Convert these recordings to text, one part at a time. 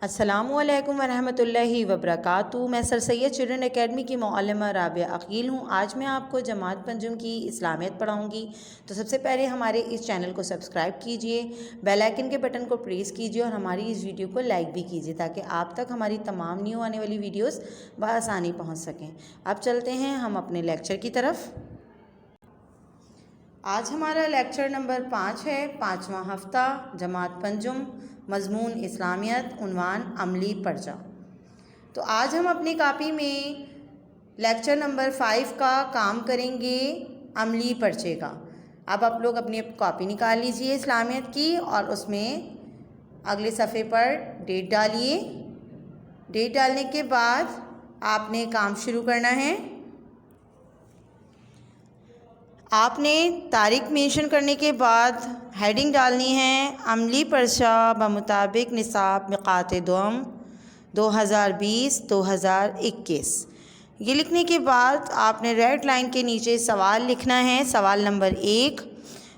السلام علیکم ورحمۃ اللہ وبرکاتہ۔ میں سر سید چلڈرن اکیڈمی کی معلمہ رابعہ عقیل ہوں۔ آج میں آپ کو جماعت پنجم کی اسلامیت پڑھاؤں گی۔ تو سب سے پہلے ہمارے اس چینل کو سبسکرائب کیجئے، بیل آئیکن کے بٹن کو پریس کیجئے اور ہماری اس ویڈیو کو لائک بھی کیجئے تاکہ آپ تک ہماری تمام نیو آنے والی ویڈیوز بآسانی پہنچ سکیں۔ اب چلتے ہیں ہم اپنے لیکچر کی طرف۔ آج ہمارا لیکچر نمبر 5 ہے، 5واں ہفتہ، جماعت پنجم، مضمون اسلامیت، عنوان عملی پرچہ۔ تو آج ہم اپنی کاپی میں لیکچر نمبر 5 کا کام کریں گے، عملی پرچے کا۔ اب آپ لوگ اپنی کاپی نکال لیجئے اسلامیت کی اور اس میں اگلے صفحے پر ڈیٹ ڈالیے۔ ڈیٹ ڈالنے کے بعد آپ نے کام شروع کرنا ہے۔ آپ نے تاریخ مینشن کرنے کے بعد ہیڈنگ ڈالنی ہے، عملی پرچہ بمطابق نصاب مقاط دوم 2020-2021۔ یہ لکھنے کے بعد آپ نے ریڈ لائن کے نیچے سوال لکھنا ہے۔ سوال نمبر 1،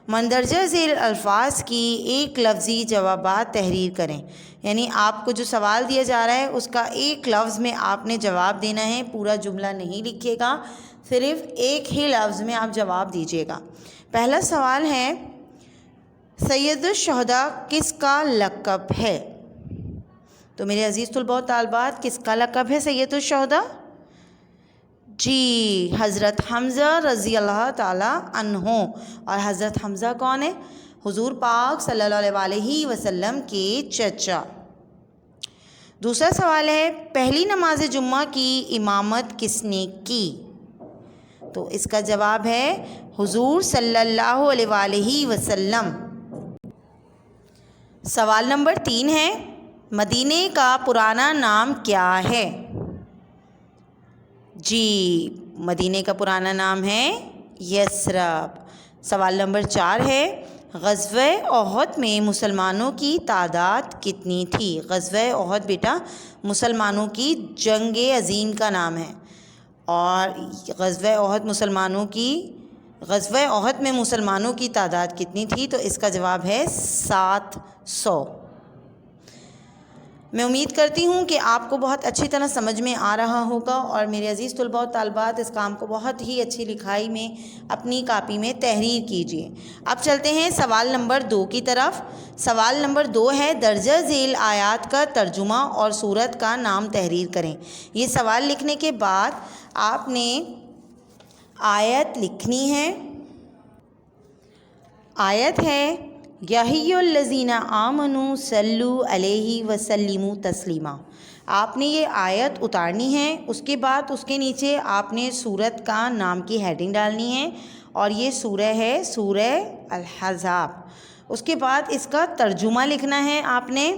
مندرجہ ذیل الفاظ کی ایک لفظی جوابات تحریر کریں۔ یعنی آپ کو جو سوال دیا جا رہا ہے اس کا ایک لفظ میں آپ نے جواب دینا ہے، پورا جملہ نہیں لکھے گا، صرف ایک ہی لفظ میں آپ جواب دیجیے گا۔ پہلا سوال ہے، سید الشہداء کس کا لقب ہے؟ تو میرے عزیز طلباء و طالبات، کس کا لقب ہے سید الشہداء؟ جی، حضرت حمزہ رضی اللہ تعالی عنہ۔ اور حضرت حمزہ کون ہے؟ حضور پاک صلی اللہ علیہ وسلم کے چچا۔ دوسرا سوال ہے، پہلی نماز جمعہ کی امامت کس نے کی؟ تو اس کا جواب ہے حضور صلی اللہ علیہ وسلم۔ سوال نمبر 3 ہے، مدینے کا پرانا نام کیا ہے؟ جی، مدینے کا پرانا نام ہے یثرب۔ سوال نمبر 4 ہے، غزوہ احد میں مسلمانوں کی تعداد کتنی تھی؟ غزوہ احد بیٹا مسلمانوں کی جنگ عظیم کا نام ہے، اور غزوہ احد میں مسلمانوں کی تعداد کتنی تھی؟ تو اس کا جواب ہے 700۔ میں امید کرتی ہوں کہ آپ کو بہت اچھی طرح سمجھ میں آ رہا ہوگا، اور میرے عزیز طلباء و طالبات اس کام کو بہت ہی اچھی لکھائی میں اپنی کاپی میں تحریر کیجیے۔ اب چلتے ہیں سوال نمبر 2 کی طرف۔ سوال نمبر 2 ہے، درجہ ذیل آیات کا ترجمہ اور سورت کا نام تحریر کریں۔ یہ سوال لکھنے کے بعد آپ نے آیت لکھنی ہے۔ آیت ہے، یا ایھا الذین آمنوا صلوا علیہ وسلموا تسلیما۔ آپ نے یہ آیت اتارنی ہے، اس کے بعد اس کے نیچے آپ نے سورت کا نام کی ہیڈنگ ڈالنی ہے، اور یہ سورہ ہے سورہ الاحزاب۔ اس کے بعد اس کا ترجمہ لکھنا ہے آپ نے۔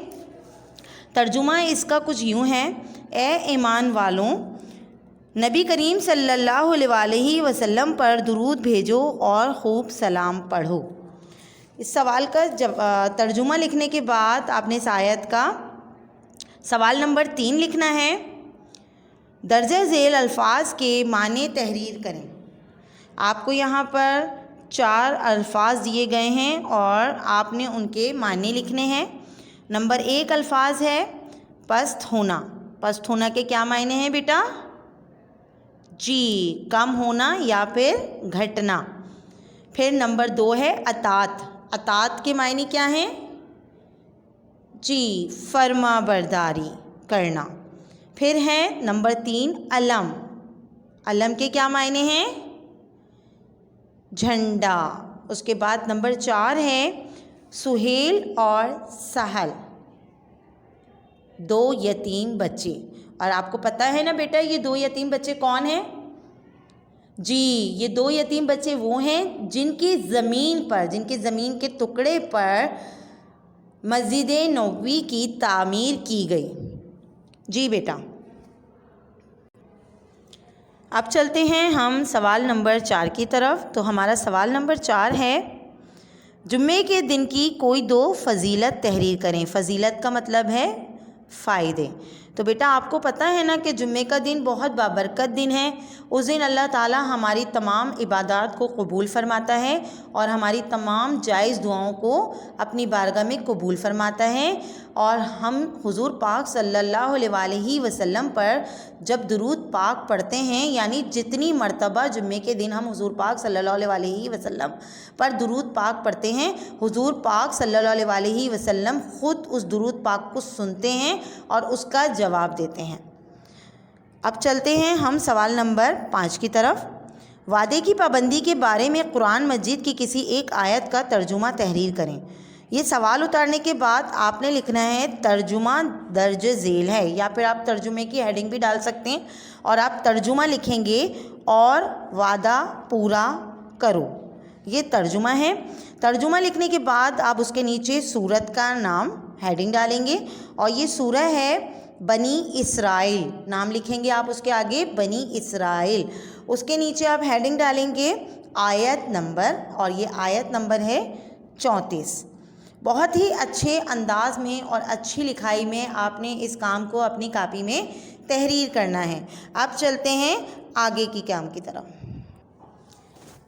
ترجمہ اس کا کچھ یوں ہے، اے ایمان والوں، نبی کریم صلی اللہ علیہ وسلم پر درود بھیجو اور خوب سلام پڑھو۔ اس سوال کا ترجمہ لکھنے کے بعد آپ نے اس آیت کا سوال نمبر 3 لکھنا ہے، درجہ ذیل الفاظ کے معنی تحریر کریں۔ آپ کو یہاں پر 4 الفاظ دیے گئے ہیں اور آپ نے ان کے معنی لکھنے ہیں۔ نمبر 1 الفاظ ہے پست ہونا۔ پست ہونا کے کیا معنی ہیں بیٹا؟ جی، کم ہونا یا پھر گھٹنا۔ پھر نمبر 2 ہے اطاعت۔ اطاعت کے معنی کیا ہیں؟ جی، فرما برداری کرنا۔ پھر ہے نمبر 3 علم۔ علم کے کیا معنی ہیں؟ جھنڈا۔ اس کے بعد نمبر 4 ہے سہیل اور سہل، 2 یتیم بچے۔ اور آپ کو پتہ ہے نا بیٹا یہ 2 یتیم بچے کون ہیں؟ جی، یہ 2 یتیم بچے وہ ہیں جن کی زمین کے ٹکڑے پر مسجد نبوی کی تعمیر کی گئی۔ جی بیٹا، اب چلتے ہیں ہم سوال نمبر 4 کی طرف۔ تو ہمارا سوال نمبر 4 ہے، جمعے کے دن کی کوئی 2 فضیلت تحریر کریں۔ فضیلت کا مطلب ہے فائدے۔ تو بیٹا آپ کو پتہ ہے نا کہ جمعے کا دن بہت بابرکت دن ہے. اس دن اللہ تعالیٰ ہماری تمام عبادات کو قبول فرماتا ہے اور ہماری تمام جائز دعاؤں کو اپنی بارگاہ میں قبول فرماتا ہے. اور ہم حضور پاک صلی اللہ علیہ وسلم پر جب درود پاک پڑھتے ہیں، یعنی جتنی مرتبہ جمعے کے دن ہم حضور پاک صلی اللہ علیہ وسلم پر درود پاک پڑھتے ہیں، حضور پاک صلی اللہ علیہ وسلم خود اس درود پاک کو سنتے ہیں اور اس کا جواب دیتے ہیں. اب چلتے ہیں ہم سوال نمبر 5 کی طرف. وعدے کی پابندی کے بارے میں قرآن مجید کی کسی ایک آیت کا ترجمہ تحریر کریں. یہ سوال اتارنے کے بعد آپ نے لکھنا ہے ترجمہ درج ذیل ہے، یا پھر آپ ترجمے کی ہیڈنگ بھی ڈال سکتے ہیں اور آپ ترجمہ لکھیں گے اور وعدہ پورا کرو. یہ ترجمہ ہے. ترجمہ لکھنے کے بعد آپ اس کے نیچے سورت کا نام ہیڈنگ ڈالیں گے، اور یہ سورہ ہے بنی اسرائیل، نام لکھیں گے آپ اس کے آگے بنی اسرائیل. اس کے نیچے آپ ہیڈنگ ڈالیں گے آیت نمبر، اور یہ آیت نمبر ہے 34. بہت ہی اچھے انداز میں اور اچھی لکھائی میں آپ نے اس کام کو اپنی کاپی میں تحریر کرنا ہے. اب چلتے ہیں آگے کی کام کی طرف.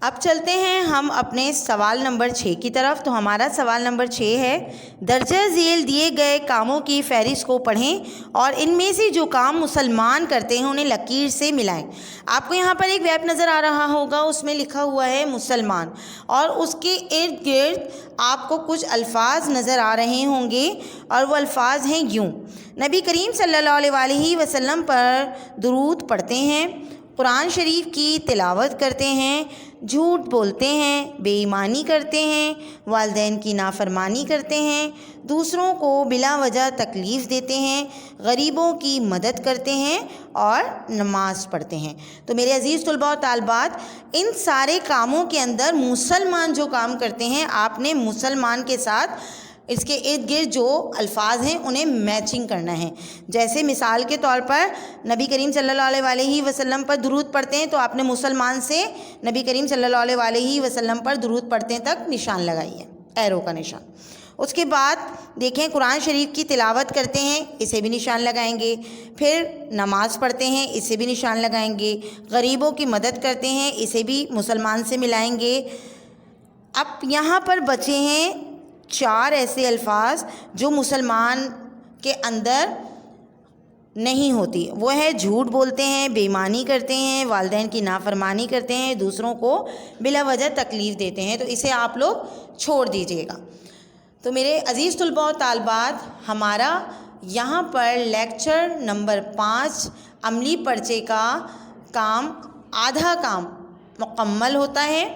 اب چلتے ہیں ہم اپنے سوال نمبر 6 کی طرف. تو ہمارا سوال نمبر 6 ہے درجہ ذیل دیے گئے کاموں کی فہرست کو پڑھیں اور ان میں سے جو کام مسلمان کرتے ہیں انہیں لکیر سے ملائیں. آپ کو یہاں پر ایک ویب نظر آ رہا ہوگا، اس میں لکھا ہوا ہے مسلمان، اور اس کے ارد گرد آپ کو کچھ الفاظ نظر آ رہے ہوں گے، اور وہ الفاظ ہیں یوں: نبی کریم صلی اللہ علیہ وسلم پر درود پڑھتے ہیں، قرآن شریف کی تلاوت کرتے ہیں، جھوٹ بولتے ہیں، بے ایمانی کرتے ہیں، والدین کی نافرمانی کرتے ہیں، دوسروں کو بلا وجہ تکلیف دیتے ہیں، غریبوں کی مدد کرتے ہیں اور نماز پڑھتے ہیں. تو میرے عزیز طلباء و طالبات، ان سارے کاموں کے اندر مسلمان جو کام کرتے ہیں، آپ نے مسلمان کے ساتھ اس کے ارد گرد جو الفاظ ہیں انہیں میچنگ کرنا ہے. جیسے مثال کے طور پر نبی کریم صلی اللہ علیہ وسلم پر درود پڑھتے ہیں، تو آپ نے مسلمان سے نبی کریم صلی اللہ علیہ وسلم پر درود پڑھتے تک نشان لگائیے، ایرو کا نشان. اس کے بعد دیکھیں قرآن شریف کی تلاوت کرتے ہیں، اسے بھی نشان لگائیں گے. پھر نماز پڑھتے ہیں، اسے بھی نشان لگائیں گے. غریبوں کی مدد کرتے ہیں، اسے بھی مسلمان سے ملائیں گے. اب یہاں پر بچے ہیں 4 ایسے الفاظ جو مسلمان کے اندر نہیں ہوتی. وہ ہے جھوٹ بولتے ہیں، بے ایمانی کرتے ہیں، والدین کی نافرمانی کرتے ہیں، دوسروں کو بلا وجہ تکلیف دیتے ہیں. تو اسے آپ لوگ چھوڑ دیجیے گا. تو میرے عزیز طلباء و طالبات، ہمارا یہاں پر لیکچر نمبر 5 عملی پرچے کا کام، آدھا کام مکمل ہوتا ہے.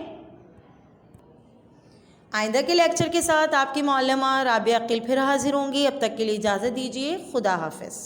آئندہ کے لیکچر کے ساتھ آپ کی معلمہ رابعہ عقیل پھر حاضر ہوں گی. اب تک کے لیے اجازت دیجیے. خدا حافظ.